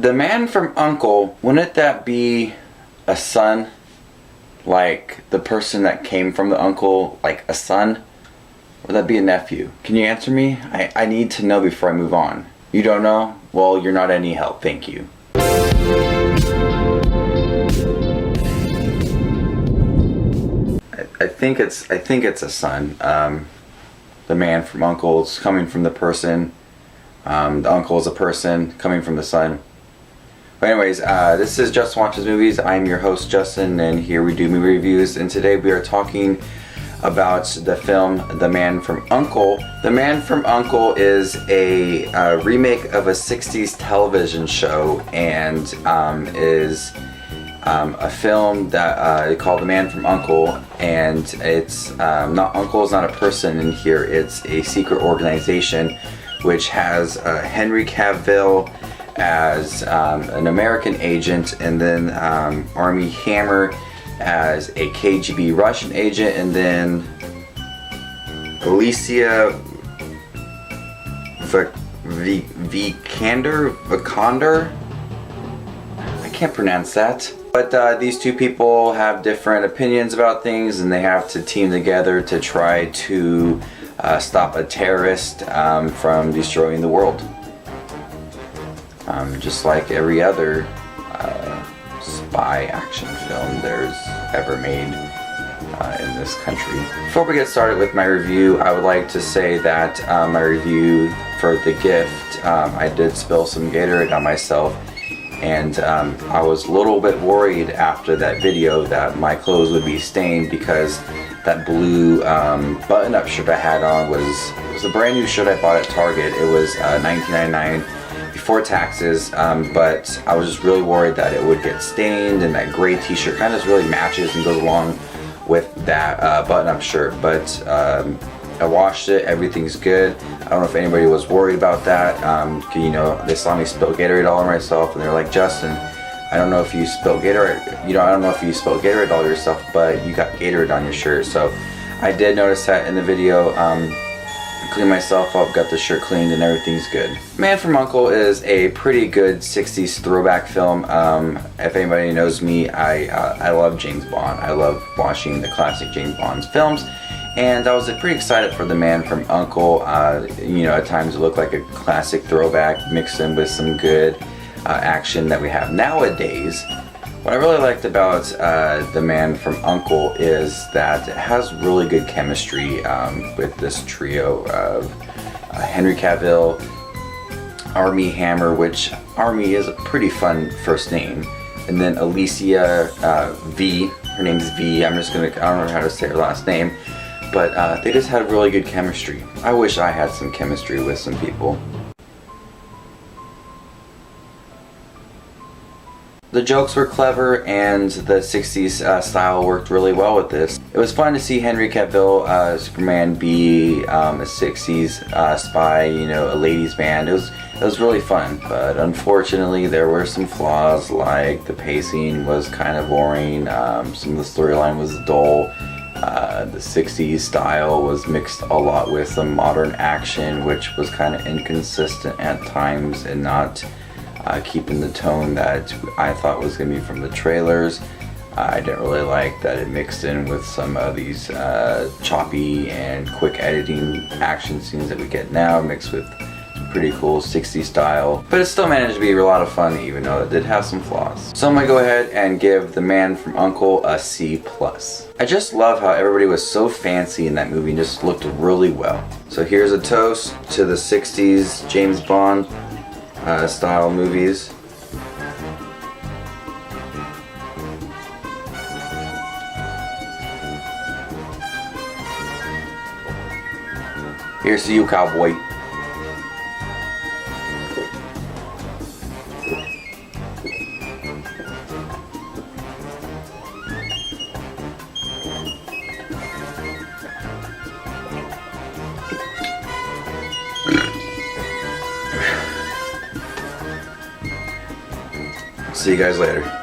The man from U.N.C.L.E, wouldn't that be a son? Like the person that came from the uncle, like a son? Or would that be a nephew? Can you answer me? I need to know before I move on. You don't know? Well, you're not any help. Thank you. I think it's a son. The man from U.N.C.L.E is coming from the person. The uncle is a person coming from the son. But anyways, this is Justin Watches Movies. I'm your host Justin, and here we do movie reviews. And today we are talking about the film The Man from U.N.C.L.E. The Man from U.N.C.L.E is a remake of a 60s television show, and is a film that called The Man from U.N.C.L.E. And it's not U.N.C.L.E is not a person in here. It's a secret organization which has Henry Cavill as an American agent, and then Armie Hammer as a KGB Russian agent, and then Alicia Vikander. I can't pronounce that. But these two people have different opinions about things, and they have to team together to try to stop a terrorist from destroying the world. Just like every other spy action film there's ever made in this country. Before we get started with my review, I would like to say that my review for The Gift, I did spill some Gatorade on myself, and I was a little bit worried after that video that my clothes would be stained, because that blue button-up shirt I had on was a brand new shirt I bought at Target. It was $19.99 before taxes, but I was just really worried that it would get stained, and that gray t-shirt kind of really matches and goes along with that button-up shirt. But I washed it, everything's good. I don't know if anybody was worried about that. You know, they saw me spill Gatorade all over myself, and they're like, Justin, I don't know if you spilled Gatorade, I don't know if you spilled Gatorade all over yourself, but you got Gatorade on your shirt. So I did notice that in the video. Cleaned myself up, got the shirt cleaned, and everything's good. Man from U.N.C.L.E is a pretty good 60s throwback film. If anybody knows me, I love James Bond. I love watching the classic James Bond films, and I was pretty excited for The Man from U.N.C.L.E. You know, at times it looked like a classic throwback mixed in with some good action that we have nowadays. What I really liked about The Man from U.N.C.L.E is that it has really good chemistry with this trio of Henry Cavill, Armie Hammer, which Armie is a pretty fun first name, and then Alicia V. Her name's V. I don't know how to say her last name, but they just had really good chemistry. I wish I had some chemistry with some people. The jokes were clever, and the 60s style worked really well with this. It was fun to see Henry Cavill, Superman, be a 60s spy, you know, a ladies' man. It was really fun, but unfortunately there were some flaws, like the pacing was kind of boring, some of the storyline was dull, the 60s style was mixed a lot with some modern action, which was kind of inconsistent at times and not keeping the tone that I thought was going to be from the trailers. I didn't really like that it mixed in with some of these choppy and quick editing action scenes that we get now, mixed with some pretty cool 60s style. But it still managed to be a lot of fun, even though it did have some flaws. So I'm going to go ahead and give The Man from U.N.C.L.E a C+. I just love how everybody was so fancy in that movie and just looked really well. So here's a toast to the 60s James Bond style movies. Here's to you, cowboy. See you guys later.